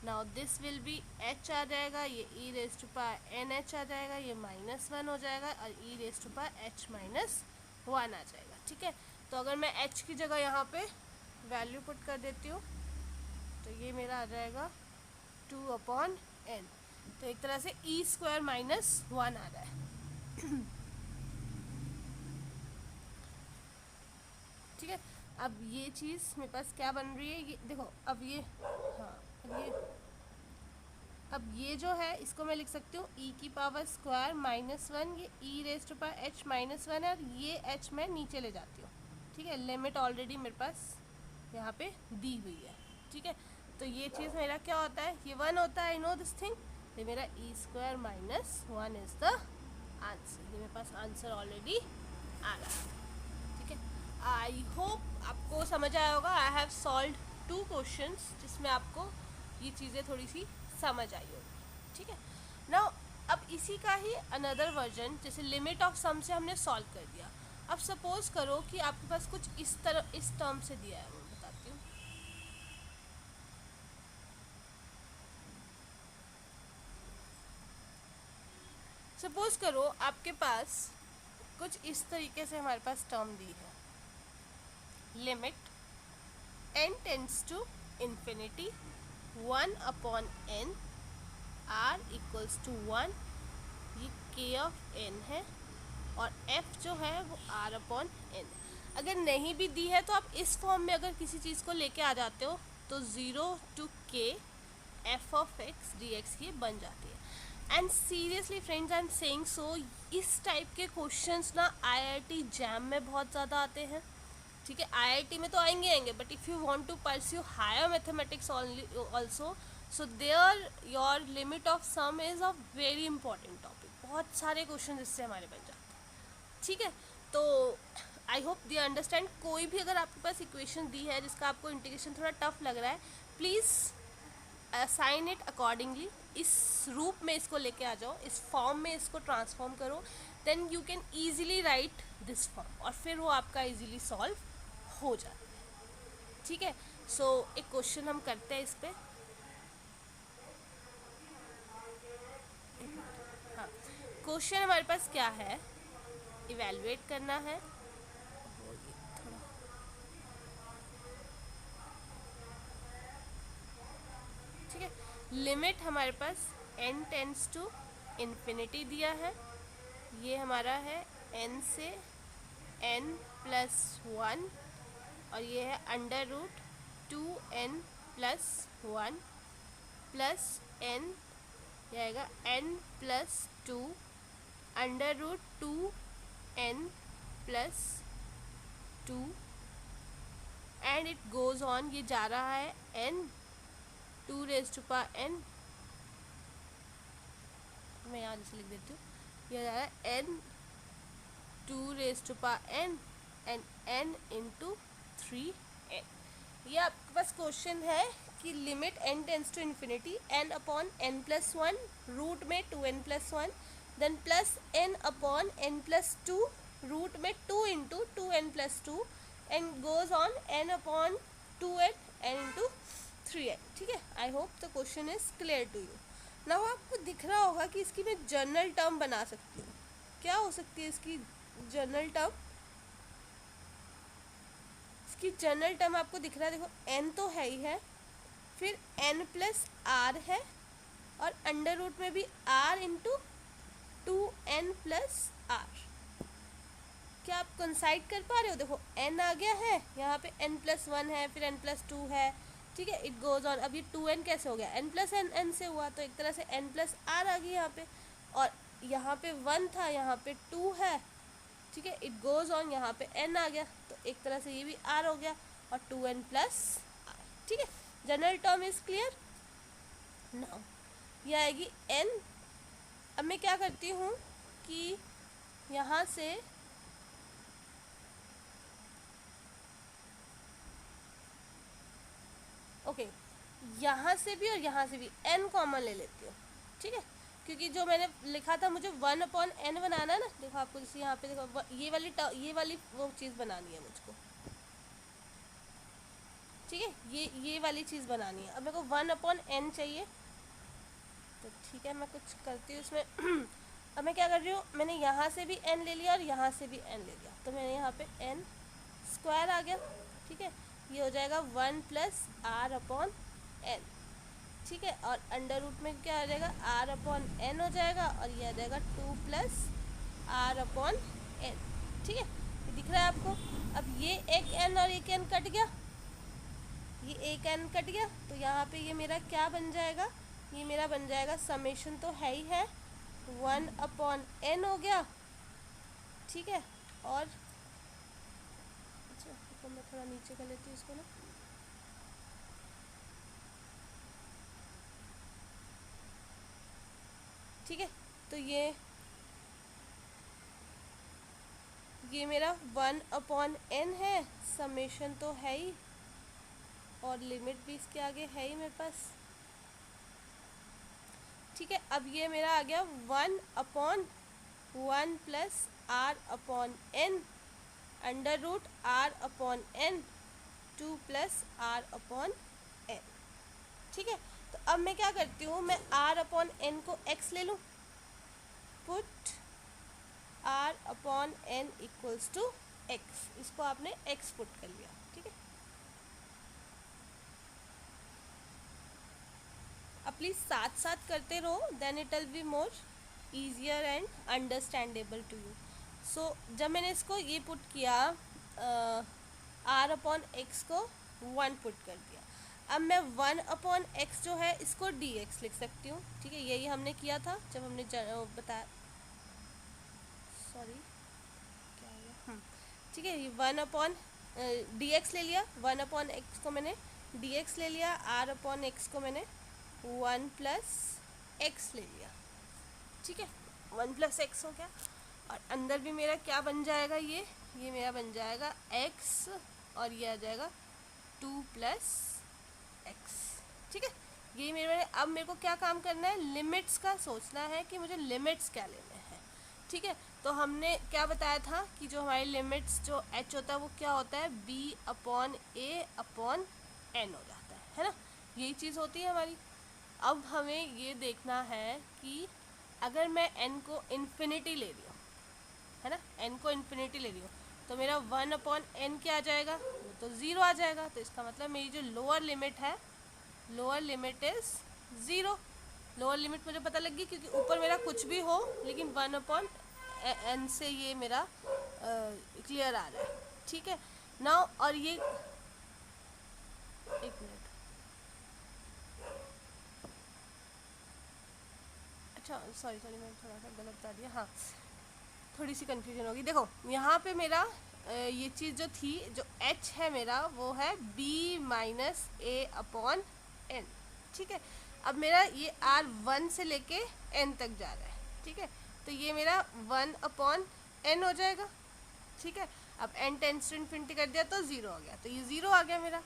Speaker 1: Now this will be h आ जाएगा, ये e raise to power N H आ जाएगा, ये -1 हो जाएगा और e raise to power h -1 आ जाएगा। ठीक है, तो अगर मैं h की जगह यहाँ पे वैल्यू पुट कर देती हूँ तो ये मेरा आ जाएगा 2/n। तो एक तरह से e² -1 आ रहा है। ठीक है, अब ये चीज़ मेरे पास क्या बन रही है, ये देखो अब ये, हाँ अब ये जो है इसको मैं लिख सकती हूँ e की पावर स्क्वायर -1, ये e raise to power h -1 है और ये h मैं नीचे ले जाती हूँ। ठीक है, लिमिट ऑलरेडी मेरे पास यहाँ पे दी हुई है। ठीक है, तो ये चीज़ मेरा क्या होता है, ये 1 होता है, आई नो दिस थिंग। ये मेरा e² -1 इज़ द आंसर, ये मेरे पास आंसर ऑलरेडी आ रहा है। ठीक है, आई होप आपको समझ आया होगा। आई हैव सॉल्व 2 क्वेश्चंस जिसमें आपको ये चीज़ें थोड़ी सी समझ आई होगी। ठीक है, नाउ अब इसी का ही अनदर वर्जन, जैसे लिमिट ऑफ सम से हमने सॉल्व कर दिया। अब सपोज करो कि आपके पास कुछ इस तरह इस टर्म से दिया है, मैं बताती हूँ। सपोज करो आपके पास कुछ इस तरीके से हमारे पास टर्म दी है, limit n tends to infinity 1/n r equals to 1, ये k ऑफ n है और f जो है वो r/n। अगर नहीं भी दी है तो आप इस फॉर्म में अगर किसी चीज़ को लेके आ जाते हो तो 0 to k f of x dx ये बन जाती है। And seriously friends, I am saying सो, इस टाइप के क्वेश्चंस ना IIT जैम में बहुत ज़्यादा आते हैं। ठीक है, IIT में तो आएंगे, but if you want to pursue higher mathematics also, so there your limit of sum is a very important topic. बहुत सारे क्वेश्चन इससे हमारे बन जाते हैं। ठीक है, तो आई होप दे अंडरस्टैंड। कोई भी अगर आपके पास इक्वेशन दी है जिसका आपको इंटीग्रेशन थोड़ा टफ लग रहा है, प्लीज़ असाइन इट अकॉर्डिंगली। इस रूप में इसको लेके आ जाओ, इस फॉर्म में इसको ट्रांसफॉर्म करो, then you can easily write this form और फिर वो आपका ईजिली सॉल्व हो जाता है। ठीक है, सो एक क्वेश्चन हम करते हैं इस पर। हाँ, क्वेश्चन हमारे पास क्या है, इवेलुएट करना है। ठीक है, लिमिट हमारे पास n टेंड्स टू इन्फिनिटी दिया है, ये हमारा है n से n+1 और ये है √2n+1 प्लस n, ये आएगा n+2 √2n+2 and it goes on. ये जा रहा है n 2 raise to power n, मैं यहाँ जैसे लिख देती हूँ, ये जा रहा है n 2 raise to power n and n into 3n। ये आपके पास क्वेश्चन है कि limit n tends to infinity n/n+1, root में 2n+1, then plus n/n+2, root में 2 into 2n+2 and goes on n/2n n into 3n। ठीक है, I hope the question is clear to you. Now आपको दिख रहा होगा कि इसकी मैं जनरल टर्म बना सकती हूँ। क्या हो सकती है इसकी जनरल टर्म? इसकी जनरल टर्म आपको दिख रहा है, देखो n तो है ही है, फिर n+r है और अंडर रूट में भी r इंटू 2n+r। क्या आप कंसाइड कर पा रहे हो? देखो n आ गया है, यहाँ पे n+1 है, फिर n+2 है। ठीक है, इट गोज ऑन। अब ये 2n कैसे हो गया? n+n से हुआ, तो एक तरह से n+r आ गई यहाँ पे, और यहाँ पे 1 था, यहाँ पे 2 है। ठीक है, इट गोज ऑन, यहाँ पे n आ गया, तो एक तरह से ये भी r हो गया और 2n+r। ठीक है, general term is clear now. ये आएगी n। अब मैं क्या करती हूँ कि यहाँ से ओके, यहाँ से भी और यहाँ से भी n कॉमन ले लेती हूँ। ठीक है, क्योंकि जो मैंने लिखा था मुझे 1/n बनाना है ना, देखो आपको जैसे यहाँ पे देखो ये वाली वो चीज़ बनानी है मुझको, ठीक है, ये वाली चीज़ बनानी है। अब मेरे को 1/n चाहिए, तो ठीक है मैं कुछ करती हूँ इसमें अब मैं क्या कर रही हूँ, मैंने यहाँ से भी n ले लिया और यहाँ से भी n ले लिया, तो मैंने यहाँ पे n स्क्वायर आ गया, ठीक है। ये हो जाएगा 1+r/n, ठीक है। और अंडर रूट में क्या आ जाएगा, r/n हो जाएगा, और ये आ जाएगा 2+r/n, ठीक है। ये दिख रहा है आपको। अब ये एक n और एक n कट गया, ये एक n कट गया, तो यहाँ पे ये मेरा क्या बन जाएगा, ये मेरा बन जाएगा, समेशन तो है ही है, 1/n हो गया, ठीक है। और अच्छा तो मैं थोड़ा नीचे कर लेती हूँ इसको ना, ठीक है। तो ये मेरा 1/n है, समेशन तो है ही, और लिमिट भी इसके आगे है ही मेरे पास, ठीक है। अब ये मेरा आ गया 1/1+r/n under root r/n 2+r/n, ठीक है। तो अब मैं क्या करती हूँ, मैं r/n को x ले लूँ, put r/n equals to x, इसको आपने x पुट कर लिया, ठीक है। अब प्लीज़ साथ साथ करते रहो, then it will be more easier and understandable to you. So जब मैंने इसको ये पुट किया, r/x को 1 पुट कर दिया, अब मैं 1/x जो है इसको dx लिख सकती हूँ, ठीक है। यही हमने किया था जब हमने बताया, सॉरी क्या हो गया, ठीक है। ये 1/dx ले लिया, 1/x को मैंने dx ले लिया, r/x को मैंने 1+x ले लिया, ठीक है। 1+x हो गया, और अंदर भी मेरा क्या बन जाएगा, ये मेरा बन जाएगा x, और ये आ जाएगा 2+x, ठीक है। यही मेरे अब मेरे को क्या काम करना है, लिमिट्स का सोचना है कि मुझे लिमिट्स क्या लेने हैं, ठीक है। तो हमने क्या बताया था कि जो हमारी लिमिट्स जो h होता है वो क्या होता है, b/a/n हो जाता है ना, यही चीज़ होती है हमारी। अब हमें ये देखना है कि अगर मैं n को इन्फिनिटी ले रही हूँ, है ना, n को इन्फिनिटी ले रही हूँ, तो मेरा 1/n क्या आ जाएगा, वो तो 0 आ जाएगा। तो इसका मतलब मेरी जो लोअर लिमिट है, lower limit is 0। Lower limit मुझे पता लग गई, क्योंकि ऊपर मेरा कुछ भी हो लेकिन 1/n से ये मेरा क्लियर आ रहा है, ठीक है। नाउ और ये एक मिनट, अच्छा सॉरी मैंने थोड़ा सा गलत बता दिया, हाँ थोड़ी सी कन्फ्यूजन होगी। देखो यहाँ पे मेरा ये चीज़ जो थी, जो h है मेरा, वो है b-a/n, ठीक है। अब मेरा ये r1 से लेके n तक जा रहा है, ठीक है। तो ये मेरा 1/n हो जाएगा, ठीक है। अब n टेंस टू इन्फिनिटी कर दिया तो 0 हो गया, तो ये 0 आ गया मेरा।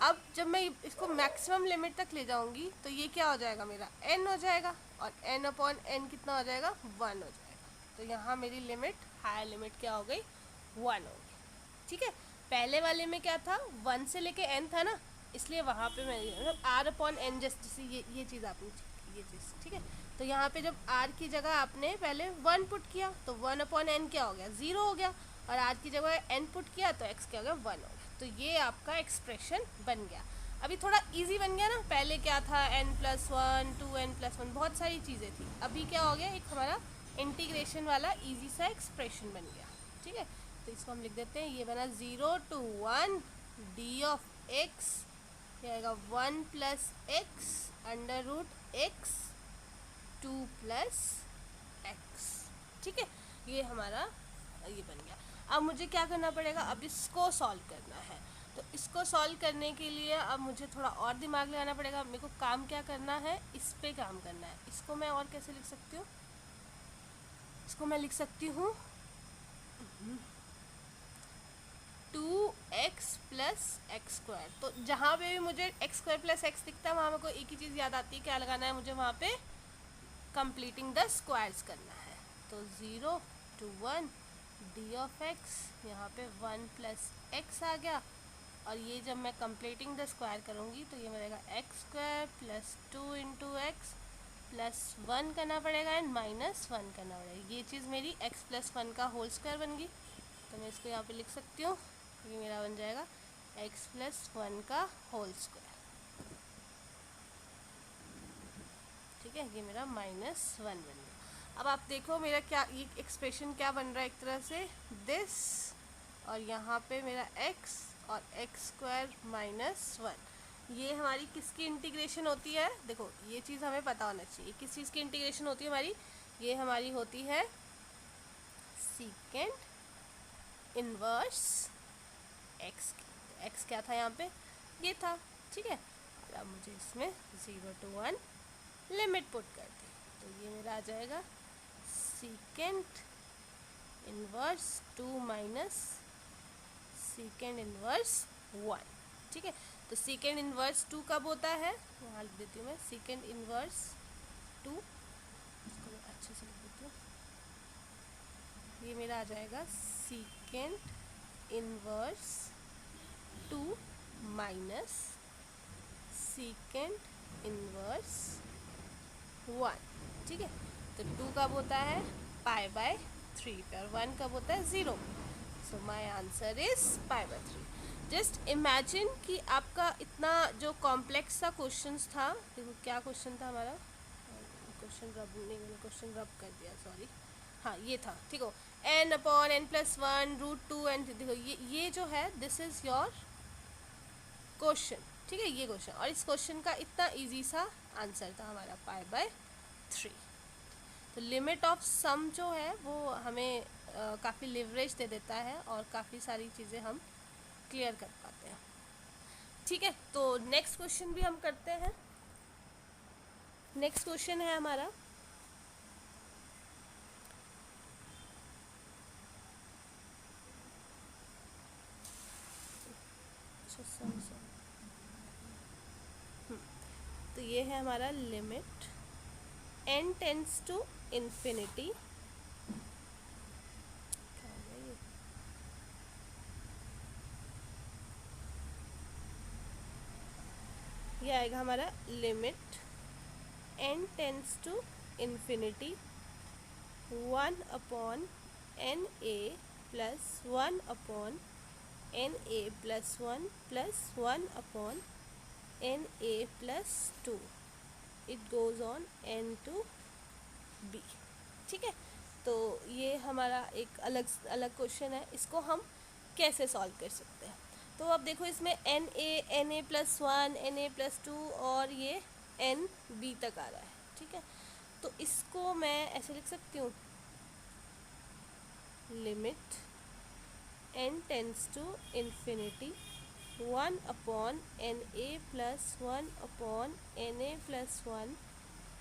Speaker 1: अब जब मैं इसको मैक्सिमम लिमिट तक ले जाऊंगी तो ये क्या हो जाएगा, मेरा n हो जाएगा, और n/n कितना हो जाएगा, 1 हो जाएगा। तो यहाँ मेरी लिमिट, हायर लिमिट क्या हो गई, 1 हो गई, ठीक है। पहले वाले में क्या था, 1 से लेके n था ना, इसलिए वहाँ पे मैं r/n जैसे ये चीज़ आपने, ये चीज़, ठीक है। तो यहाँ पे जब r की जगह आपने पहले 1 पुट किया तो 1/n क्या हो गया, 0 हो गया, और r की जगह n पुट किया तो x क्या हो गया, 1 हो गया। तो ये आपका एक्सप्रेशन बन गया। अभी थोड़ा इजी बन गया ना, पहले क्या था, n+1 2n+1 बहुत सारी चीज़ें थी, अभी क्या हो गया, एक हमारा इंटीग्रेशन वाला इजी सा एक्सप्रेशन बन गया, ठीक है। तो इसको हम लिख देते हैं, ये बना 0 to 1 d(x), ये आएगा 1+x under root x 2+x, ठीक है। ये हमारा ये बन गया। अब मुझे क्या करना पड़ेगा, अब इसको सॉल्व करना है। तो इसको सॉल्व करने के लिए अब मुझे थोड़ा और दिमाग लगाना पड़ेगा। मेरे को काम क्या करना है, इस पे काम करना है। इसको मैं और कैसे लिख सकती हूँ, इसको मैं लिख सकती हूँ 2x+x²। तो जहाँ पे भी मुझे x² + x दिखता है वहाँ मेरे को एक ही चीज़ याद आती है, क्या लगाना है मुझे वहाँ पे, कंप्लीटिंग द स्क्वायर्स करना है। तो 0 to 1 डी ऑफ एक्स, यहाँ पे 1 प्लस एक्स आ गया, और ये जब मैं कंप्लीटिंग द स्क्वायर करूँगी तो ये मिलेगा x square plus 2 into x plus 1 करना पड़ेगा एंड माइनस 1 करना पड़ेगा। ये चीज़ मेरी x प्लस 1 का होल स्क्वायर बन गई। तो मैं इसको यहाँ पे लिख सकती हूँ, ये मेरा बन जाएगा x प्लस 1 का होल स्क्वायर। ठीक है, ये मेरा माइनस 1 बन गया। अब आप देखो मेरा क्या ये एक्सप्रेशन क्या बन रहा है, एक तरह से दिस, और यहाँ पे मेरा x और एक्स स्क्वायर माइनस 1। ये हमारी किसकी इंटीग्रेशन होती है? देखो ये चीज़ हमें पता होना चाहिए, किस चीज़ की इंटीग्रेशन होती है हमारी? ये हमारी होती है सीकेंड इनवर्स x की। x क्या था यहाँ पे? ये था। ठीक है, और अब मुझे इसमें 0 to 1 लिमिट पुट कर दी, तो ये मेरा आ जाएगा सीकेंड इनवर्स 2 माइनस सीकेंड इनवर्स 1। ठीक है, तो सीकेंड इनवर्स 2 कब होता है? वहाँ लिख देती हूँ मैं, सीकेंड इनवर्स 2, इसको मैं अच्छे से लिख देती हूँ। ये मेरा आ जाएगा सीकेंड इनवर्स 2 माइनस सीकेंड इनवर्स 1। ठीक है, तो 2 कब होता है? पाई बाय 3 पे, और 1 कब होता है? 0। So my answer is pi by 3। Just imagine कि आपका इतना जो कॉम्प्लेक्स सा क्वेश्चन था, देखो क्या क्वेश्चन था हमारा, क्वेश्चन रब नहीं, मैंने क्वेश्चन रब कर दिया, सॉरी। हाँ ये था, ठीक हो, n upon n plus 1 root 2 and, देखो ये जो है दिस इज योर क्वेश्चन। ठीक है, ये क्वेश्चन, और इस क्वेश्चन का इतना इजी सा आंसर था हमारा पाई बाय 3। तो लिमिट ऑफ सम जो है वो हमें काफ़ी लिवरेज दे देता है और काफ़ी सारी चीज़ें हम क्लियर कर पाते हैं। ठीक है, तो नेक्स्ट क्वेश्चन भी हम करते हैं। नेक्स्ट क्वेश्चन है हमारा तो ये है हमारा limit n tends to infinity, ये आएगा हमारा limit n tends to infinity 1 upon N A plus 1 upon N A plus 1 plus 1 upon N A plus 2, it goes on n to b। ठीक है, तो ये हमारा एक अलग अलग क्वेश्चन है, इसको हम कैसे सॉल्व कर सकते हैं? तो अब देखो इसमें एन ए प्लस 1 एन ए प्लस 2 और ये एन बी तक आ रहा है। ठीक है, तो इसको मैं ऐसे लिख सकती हूँ, limit n tends to infinity 1 upon N A plus 1 upon N A plus 1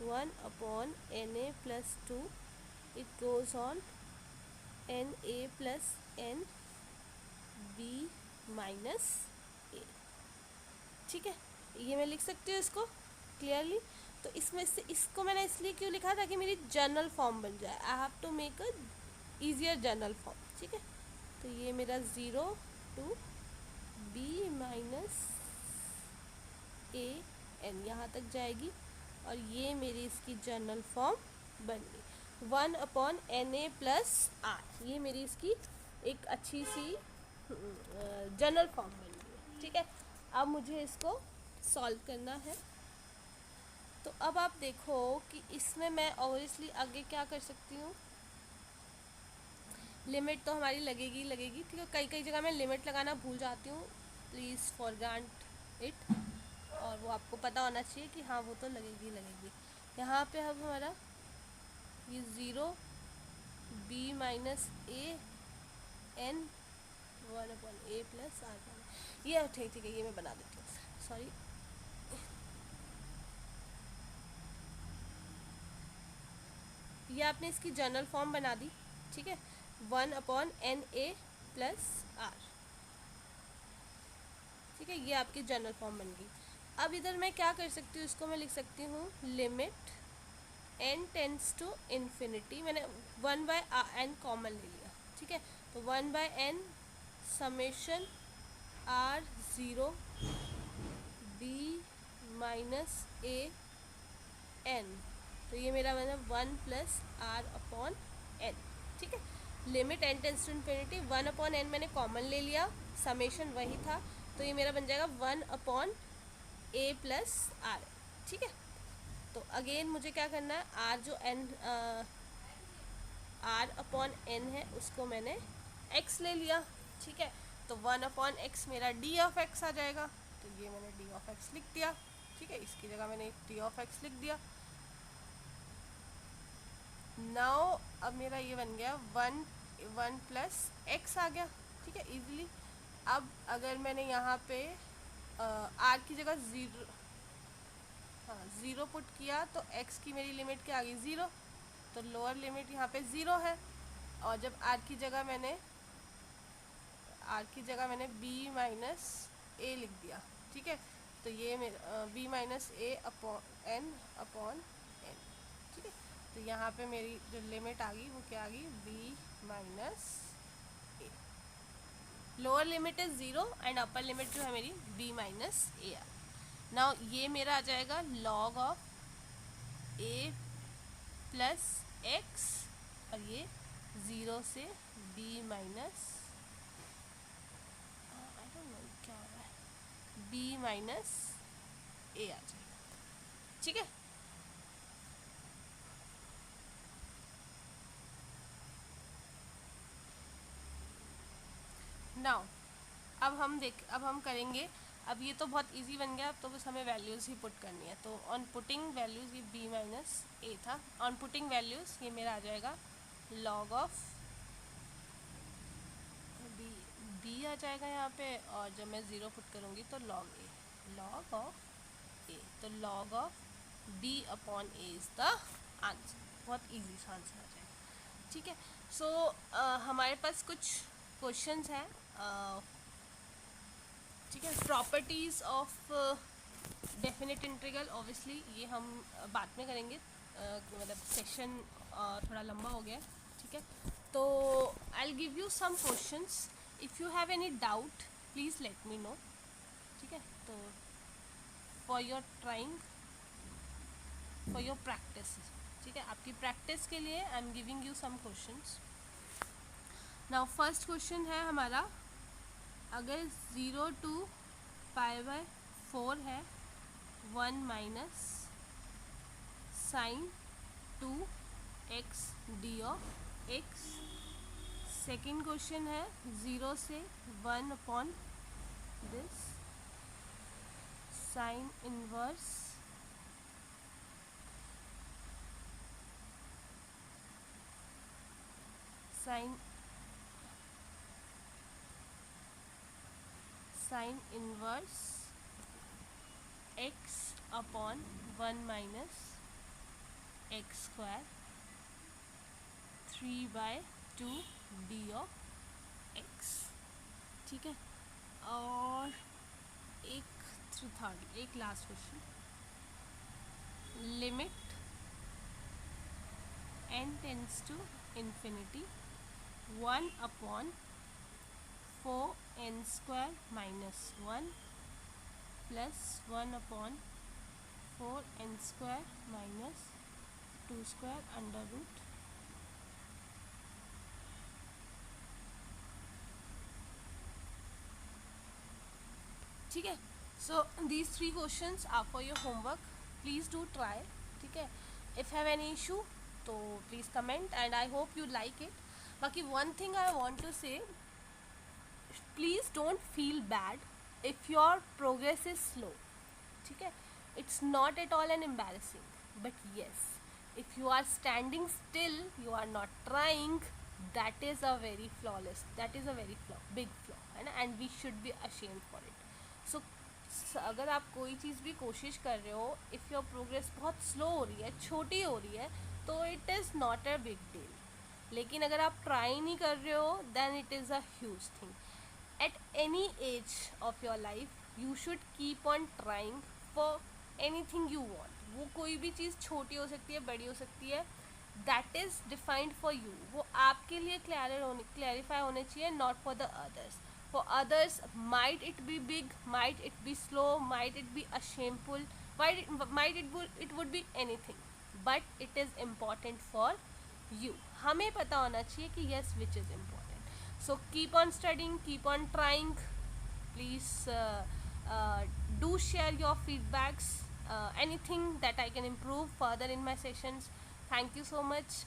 Speaker 1: 1 upon N A plus 2, it goes on N A plus N B minus A. ठीक है, ये मैं लिख सकती हूँ इसको क्लियरली। तो इसमें से इसको मैंने इसलिए क्यों लिखा ताकि मेरी जनरल फॉर्म बन जाए, I have to make a easier general form. ठीक है, तो ये मेरा 0 to b minus a n यहाँ तक जाएगी, और ये मेरी इसकी जनरल फॉर्म बन गई 1 upon N A plus r. ये मेरी इसकी एक अच्छी सी जनरल फॉर्म बन गई। ठीक है, अब मुझे इसको सॉल्व करना है। तो अब आप देखो कि इसमें मैं ऑब्वियसली आगे क्या कर सकती हूँ, लिमिट तो हमारी लगेगी लगेगी। ठीक है, कई कई जगह मैं लिमिट लगाना भूल जाती हूँ, प्लीज़ फॉर ग्रांट इट, और वो आपको पता होना चाहिए कि हाँ वो तो लगेगी लगेगी। यहाँ पे अब हमारा ये 0 b minus a n 1 upon a plus r, ये ठीक ठीक है, ये मैं बना देती हूँ, सॉरी। ये आपने इसकी जनरल फॉर्म बना दी। ठीक है, 1 upon N A plus r. ठीक है, ये आपकी जनरल फॉर्म बन गई। अब इधर मैं क्या कर सकती हूँ, इसको मैं लिख सकती हूँ limit n tends to infinity, मैंने 1/n कॉमन ले लिया, ठीक है। तो 1/n समेशन r 0 b माइनस a n, तो ये मेरा बना 1 प्लस r अपॉन n, ठीक है। Limit n tends to infinity, 1/n मैंने कॉमन ले लिया, समेशन वही था, तो ये मेरा बन जाएगा 1/a प्लस r, ठीक है। तो अगेन मुझे क्या करना है, r जो n r/n है उसको मैंने x ले लिया, ठीक है। तो 1/x मेरा d(x) आ जाएगा, तो ये मैंने d(x) लिख दिया, ठीक है। इसकी जगह मैंने d(x) लिख दिया। नाउ अब मेरा ये बन गया 1 प्लस x आ गया, ठीक है, इजीली। अब अगर मैंने यहाँ पे r की जगह 0 पुट किया तो x की मेरी लिमिट क्या आ गई, 0, तो लोअर लिमिट यहाँ पे 0 है। और जब r की जगह मैंने b माइनस a लिख दिया, ठीक है, तो ये मेरा b माइनस a अपॉन n, ठीक है। तो यहाँ पे मेरी जो लिमिट आ गई वो क्या आ गई, b माइनस a। Lower limit is 0 and upper limit जो है मेरी b माइनस a। नाउ ये मेरा आ जाएगा log of a plus x, और ये 0 से b माइनस क्या हो रहा है, b माइनस a आ जाएगा, ठीक है। नाउ अब हम करेंगे, अब ये तो बहुत इजी बन गया, अब तो बस हमें वैल्यूज़ ही पुट करनी है। तो ऑन पुटिंग वैल्यूज़, ये b माइनस a था, ऑन पुटिंग वैल्यूज़ ये मेरा आ जाएगा log ऑफ b आ जाएगा यहाँ पे, और जब मैं 0 पुट करूँगी तो log ऑफ a, तो log of b upon a is the answer. बहुत इजी सा आंसर आ जाएगा, ठीक है। सो हमारे पास कुछ क्वेश्चंस हैं, ठीक है। Properties of definite integral, obviously ये हम बाद में करेंगे, मतलब सेशन थोड़ा लंबा हो गया, ठीक है। तो I will give you some questions, if you have any doubt please let me know, ठीक है। तो for your trying, for your practice, ठीक है, आपकी प्रैक्टिस के लिए I am giving you some questions. Now first question है हमारा, अगर 0 to π/4 है 1 minus sine 2x d of x। Second question है 0 से 1 upon this sine inverse sine inverse x upon 1 minus X square 3/2 d of x, ठीक है। और एक last question, limit n tends to infinity 1 upon 4n square minus 1 plus 1 upon 4n square minus 2 square under root, ठीक है। So these 3 questions are for your homework, please do try, ठीक है। इफ़ हैव एनी इशू तो please comment and I hope you like it. बाकी one thing I want to से, please don't feel bad if your progress is slow, ठीक है। It's not at all an embarrassing, but yes, if you are standing still, you are not trying, that is a very big flaw, है ना, and we should be ashamed for it. So अगर आप कोई चीज़ भी कोशिश कर रहे हो, इफ़ योर प्रोग्रेस बहुत स्लो हो रही है, छोटी हो रही है, तो it is not a big deal. लेकिन अगर आप ट्राई नहीं कर रहे हो, then it is a huge thing. At any age of your life you should keep on trying for anything you want, वो कोई भी चीज़ छोटी हो सकती है, बड़ी हो सकती है, that is defined for you, वो आपके लिए क्लैरिफाई होने चाहिए, not for the others. For others, might it be big, might it be slow, might it be a shameful, it would be anything, but it is important for you. हमें पता होना चाहिए कि yes, which is important. So keep on studying, keep on trying. Please do share your feedbacks, anything that I can improve further in my sessions. Thank you so much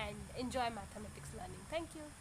Speaker 1: and enjoy mathematics learning. Thank you.